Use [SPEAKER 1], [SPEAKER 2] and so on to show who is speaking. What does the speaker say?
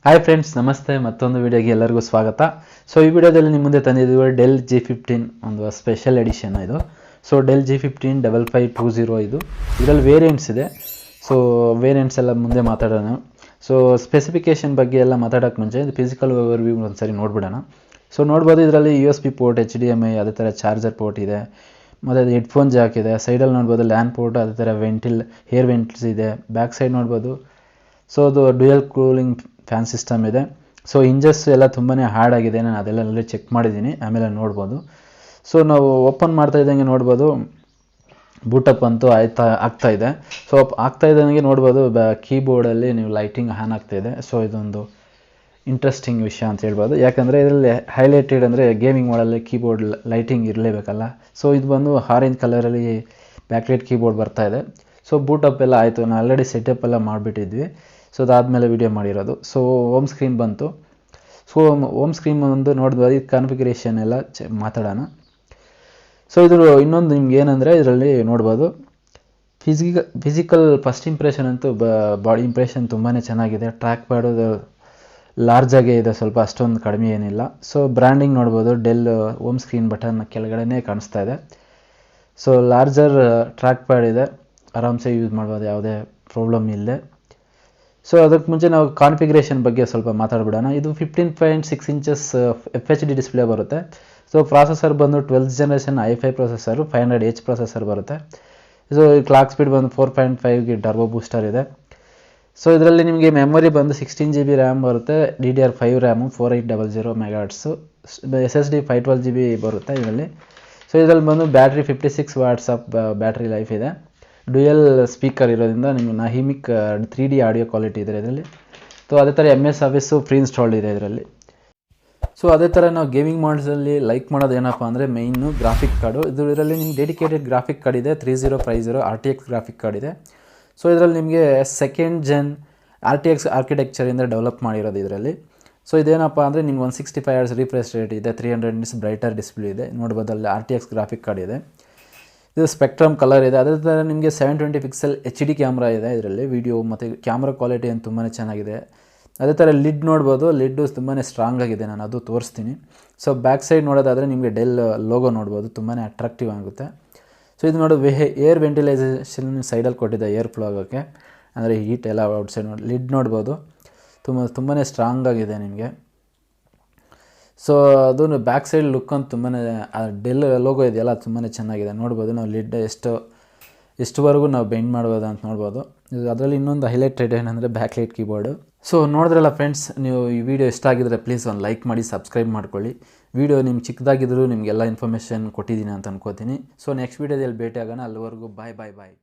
[SPEAKER 1] Hi friends, ನಮಸ್ತೆ. ಮತ್ತೊಂದು ವಿಡಿಯೋಗೆ ಎಲ್ಲರಿಗೂ ಸ್ವಾಗತ. ಸೊ ಈ ವಿಡಿಯೋದಲ್ಲಿ ನಿಮ್ಮ ಮುಂದೆ ತಂದಿದ್ದೀವಿ ಡೆಲ್ G15 ಒಂದು ಸ್ಪೆಷಲ್ ಎಡಿಷನ್ ಇದು. ಸೊ ಡೆಲ್ G15 5520 ಇದು. ಇದರಲ್ಲಿ ವೇರಿಯಂಟ್ಸ್ ಇದೆ. ಸೊ ವೇರಿಯಂಟ್ಸ್ ಎಲ್ಲ ಮುಂದೆ ಮಾತಾಡೋಣ. ಸೊ ಸ್ಪೆಸಿಫಿಕೇಷನ್ ಬಗ್ಗೆ ಎಲ್ಲ ಮಾತಾಡೋಕ್ಕೆ ಮುಂಚೆ ಇದು ಫಿಸಿಕಲ್ ಓವರ್ವ್ಯೂ ಒಂದ್ಸರಿ ನೋಡ್ಬಿಡೋಣ. ಸೊ ನೋಡ್ಬೋದು, ಇದರಲ್ಲಿ USB ಪೋರ್ಟ್, HDMI, ಅದೇ ಥರ ಚಾರ್ಜರ್ ಪೋರ್ಟ್ ಇದೆ, ಮತ್ತು ಹೆಡ್ಫೋನ್ ಜಾಕ್ ಇದೆ. ಸೈಡಲ್ಲಿ ನೋಡ್ಬೋದು ಲ್ಯಾನ್ ಪೋರ್ಟ್, ಅದೇ ಥರ ಏರ್ ವೆಂಟ್ಸ್ ಇದೆ. ಬ್ಯಾಕ್ ಸೈಡ್ ನೋಡ್ಬೋದು. ಸೊ ಅದು ಡ್ಯುಯಲ್ ಕೂಲಿಂಗ್ ಫ್ಯಾನ್ ಸಿಸ್ಟಮ್ ಇದೆ. ಸೊ ಇಂಜಸ್ ಎಲ್ಲ ತುಂಬಾ ಹಾರ್ಡ್ ಆಗಿದೆ, ನಾನು ಅದೆಲ್ಲ ಚೆಕ್ ಮಾಡಿದ್ದೀನಿ, ಆಮೇಲೆ ನೋಡ್ಬೋದು. ಸೊ ನಾವು ಓಪನ್ ಮಾಡ್ತಾ ಇದ್ದಂಗೆ ನೋಡ್ಬೋದು ಬೂಟಪ್ ಅಂತೂ ಆಗ್ತಾ ಇದೆ. ಸೊ ಆಗ್ತಾ ಇದ್ದಂಗೆ ನೋಡ್ಬೋದು ಕೀಬೋರ್ಡಲ್ಲಿ ನೀವು ಲೈಟಿಂಗ್ ಆನ್ ಆಗ್ತಾಯಿದೆ. ಸೊ ಇದೊಂದು ಇಂಟ್ರೆಸ್ಟಿಂಗ್ ವಿಷಯ ಅಂತ ಹೇಳ್ಬೋದು, ಯಾಕಂದರೆ ಇದರಲ್ಲಿ ಹೈಲೈಟೆಡ್ ಅಂದರೆ ಗೇಮಿಂಗ್ ಮಾಡಲ್ಲಿ ಕೀಬೋರ್ಡ್ ಲೈಟಿಂಗ್ ಇರಲೇಬೇಕಲ್ಲ. ಸೊ ಇದು ಬಂದು ಆರೆಂಜ್ ಕಲರಲ್ಲಿ ಬ್ಯಾಕ್ಲೈಟ್ ಕೀಬೋರ್ಡ್ ಬರ್ತಾ ಇದೆ. ಸೊ ಬೂಟಪ್ ಎಲ್ಲ ಆಯಿತು, ನಾವು ಆಲ್ರೆಡಿ ಸೆಟಪ್ ಎಲ್ಲ ಮಾಡಿಬಿಟ್ಟಿದ್ವಿ. ಸೊ ಅದಾದಮೇಲೆ ವಿಡಿಯೋ ಮಾಡಿರೋದು. ಸೊ ಹೋಮ್ ಸ್ಕ್ರೀನ್ ಬಂತು. ಸೊ ಹೋಮ್ ಸ್ಕ್ರೀನ್ ಒಂದು ನೋಡಿದ್ವಿ, ಕಾನ್ಫಿಗರೇಷನ್ ಎಲ್ಲ ಮಾತಾಡೋಣ. ಸೊ ಇದ್ರ ಇನ್ನೊಂದು ನಿಮ್ಗೆ ಏನಂದರೆ ಇದರಲ್ಲಿ ನೋಡ್ಬೋದು ಫಿಸಿಕಲ್ ಫಸ್ಟ್ ಇಂಪ್ರೆಷನ್ ಅಂತೂ ಬಾಡಿ ಇಂಪ್ರೆಷನ್ ತುಂಬಾ ಚೆನ್ನಾಗಿದೆ. ಟ್ರ್ಯಾಕ್ ಪ್ಯಾಡು ಲಾರ್ಜಾಗೇ ಇದೆ, ಸ್ವಲ್ಪ ಅಷ್ಟೊಂದು ಕಡಿಮೆ ಏನಿಲ್ಲ. ಸೊ ಬ್ರ್ಯಾಂಡಿಂಗ್ ನೋಡ್ಬೋದು, ಡೆಲ್ ಹೋಮ್ ಸ್ಕ್ರೀನ್ ಬಟನ್ ಕೆಳಗಡೆನೇ ಕಾಣಿಸ್ತಾ ಇದೆ. ಸೊ ಲಾರ್ಜರ್ ಟ್ರ್ಯಾಕ್ ಪ್ಯಾಡ್ ಇದೆ, ಆರಾಮ್ಸೆ ಯೂಸ್ ಮಾಡ್ಬೋದು, ಯಾವುದೇ ಪ್ರಾಬ್ಲಮ್ ಇಲ್ಲದೆ. ಸೊ ಅದಕ್ಕೆ ಮುಂಚೆ ನಾವು ಕಾನ್ಫಿಗರೇಷನ್ ಬಗ್ಗೆ ಸ್ವಲ್ಪ ಮಾತಾಡ್ಬಿಡೋಣ. ಇದು 15.6 ಇಂಚಸ್ FHD ಡಿಸ್ಪ್ಲೇ ಬರುತ್ತೆ. ಸೊ ಪ್ರಾಸೆಸರ್ ಬಂದು 12th generation i5 processor, 500H processor ಬರುತ್ತೆ. ಸೊ ಕ್ಲಾಕ್ ಸ್ಪೀಡ್ ಬಂದು 4.5 ಟರ್ಬೋ ಬೂಸ್ಟರ್ ಇದೆ. ಸೊ ಇದರಲ್ಲಿ ನಿಮಗೆ ಮೆಮೊರಿ ಬಂದು 16 GB ರ್ಯಾಮ್ ಬರುತ್ತೆ, DDR5 RAM, 4800 MHz, SSD 512 GB ಬರುತ್ತೆ ಇದರಲ್ಲಿ. ಸೊ ಇದರಲ್ಲಿ ಬಂದು battery 56 what's of battery life ಇದೆ. ಡ್ಯುಯಲ್ ಸ್ಪೀಕರ್ ಇರೋದ್ರಿಂದ ನಿಮಗೆ ನಹಿಮಿಕ್ 3D ಆಡಿಯೋ ಕ್ವಾಲಿಟಿ ಇದೆ ಇದರಲ್ಲಿ. ಸೊ ಅದೇ ಥರ MS ಆಫೀಸು ಫ್ರೀ ಇನ್ಸ್ಟಾಲ್ಡ್ ಇದೆ ಇದರಲ್ಲಿ. ಸೊ ಅದೇ ಥರ ನಾವು ಗೇಮಿಂಗ್ ಮಾಡ್ಸಲ್ಲಿ ಲೈಕ್ ಮಾಡೋದು ಏನಪ್ಪ ಅಂದರೆ ಮೇಯ್ನು ಗ್ರಾಫಿಕ್ ಕಾರ್ಡು. ಇದರಲ್ಲಿ ನಿಮ್ಗೆ ಡೆಡಿಕೇಟೆಡ್ ಗ್ರಾಫಿಕ್ ಕಾರ್ಡ್ ಇದೆ, 3050 RTX ಗ್ರಾಫಿಕ್ ಕಾರ್ಡ್ ಇದೆ. ಸೊ ಇದರಲ್ಲಿ ನಿಮಗೆ ಸೆಕೆಂಡ್ ಜೆನ್ RTX ಆರ್ಕಿಟೆಕ್ಚರಿಂದ ಡೆವಲಪ್ ಮಾಡಿರೋದು ಇದರಲ್ಲಿ. ಸೊ ಇದೇನಪ್ಪ ಅಂದರೆ ನಿಮ್ಗೆ 165 Hz ರಿಫ್ರೆಶ್ ರೇಟ್ ಇದೆ, 300 nits ಬ್ರೈಟರ್ ಡಿಸ್ಪ್ಲೇ ಇದೆ. ನೋಡ್ಬೋದು ಅಲ್ಲಿ RTX ಗ್ರಾಫಿಕ್ ಕಾರ್ಡ್ ಇದೆ. ಇದು ಸ್ಪೆಕ್ಟ್ರಮ್ ಕಲರ್ ಇದೆ. ಅದೇ ಥರ ನಿಮಗೆ 720 ಪಿಕ್ಸೆಲ್ HD ಕ್ಯಾಮ್ರಾ ಇದೆ ಇದರಲ್ಲಿ. ವಿಡಿಯೋ ಮತ್ತು ಕ್ಯಾಮ್ರಾ ಕ್ವಾಲಿಟಿ ಅಂತ ತುಂಬಾ ಚೆನ್ನಾಗಿದೆ. ಅದೇ ಥರ ಲಿಡ್ ನೋಡ್ಬೋದು, ಲಿಡ್ಡು ತುಂಬಾ ಸ್ಟ್ರಾಂಗ್ ಆಗಿದೆ, ನಾನು ಅದು ತೋರಿಸ್ತೀನಿ. ಸೊ ಬ್ಯಾಕ್ ಸೈಡ್ ನೋಡೋದಾದರೆ ನಿಮಗೆ ಡೆಲ್ ಲೋಗೋ ನೋಡ್ಬೋದು, ತುಂಬಾ ಅಟ್ರಾಕ್ಟಿವ್ ಆಗುತ್ತೆ. ಸೊ ಇದು ನೋಡಿ ಏರ್ ವೆಂಟಿಲೈಸೇಷನ್ ಸೈಡಲ್ಲಿ ಕೊಟ್ಟಿದೆ, ಏರ್ ಫ್ಲೋ ಆಗೋಕ್ಕೆ, ಅಂದರೆ ಹೀಟ್ ಎಲ್ಲ ಔಟ್ಸೈಡ್ ನೋಡಿ. ಲಿಡ್ ನೋಡ್ಬೋದು, ತುಂಬಾ ಸ್ಟ್ರಾಂಗ್ ಆಗಿದೆ ನಿಮಗೆ. ಸೊ ಅದು ಬ್ಯಾಕ್ ಸೈಡ್ ಲುಕ್ ಅಂತ ತುಂಬಾ ಡೆಲ್ ಲೋಗೋ ಇದೆಯಲ್ಲ ತುಂಬಾ ಚೆನ್ನಾಗಿದೆ. ನೋಡ್ಬೋದು ನಾವು ಲಿಡ್ ಎಷ್ಟುವರೆಗೂ ನಾವು ಬೆಂಡ್ ಮಾಡ್ಬೋದು ಅಂತ ನೋಡ್ಬೋದು. ಅದರಲ್ಲಿ ಇನ್ನೊಂದು ಹೈಲೈಟೆಡ್ ಏನಂದರೆ ಬ್ಯಾಕ್ಲೈಟ್ ಕೀಬೋರ್ಡು. ಸೊ ನೋಡಿದ್ರಲ್ಲ ಫ್ರೆಂಡ್ಸ್, ನೀವು ಈ ವಿಡಿಯೋ ಇಷ್ಟ ಆಗಿದ್ರೆ ಪ್ಲೀಸ್ ಒಂದು ಲೈಕ್ ಮಾಡಿ, ಸಬ್ಸ್ಕ್ರೈಬ್ ಮಾಡ್ಕೊಳ್ಳಿ. ವಿಡಿಯೋ ನಿಮ್ಗೆ ಚಿಕ್ಕದಾಗಿದ್ದರೂ ನಿಮಗೆಲ್ಲ ಇನ್ಫಾರ್ಮೇಷನ್ ಕೊಟ್ಟಿದ್ದೀನಿ ಅಂತ ಅನ್ಕೋತೀನಿ. ಸೊ ನೆಕ್ಸ್ಟ್ ವೀಡಿಯೋದಲ್ಲಿ ಭೇಟಿ ಆಗೋಣ. ಅಲ್ಲಿವರೆಗೂ ಬಾಯ್.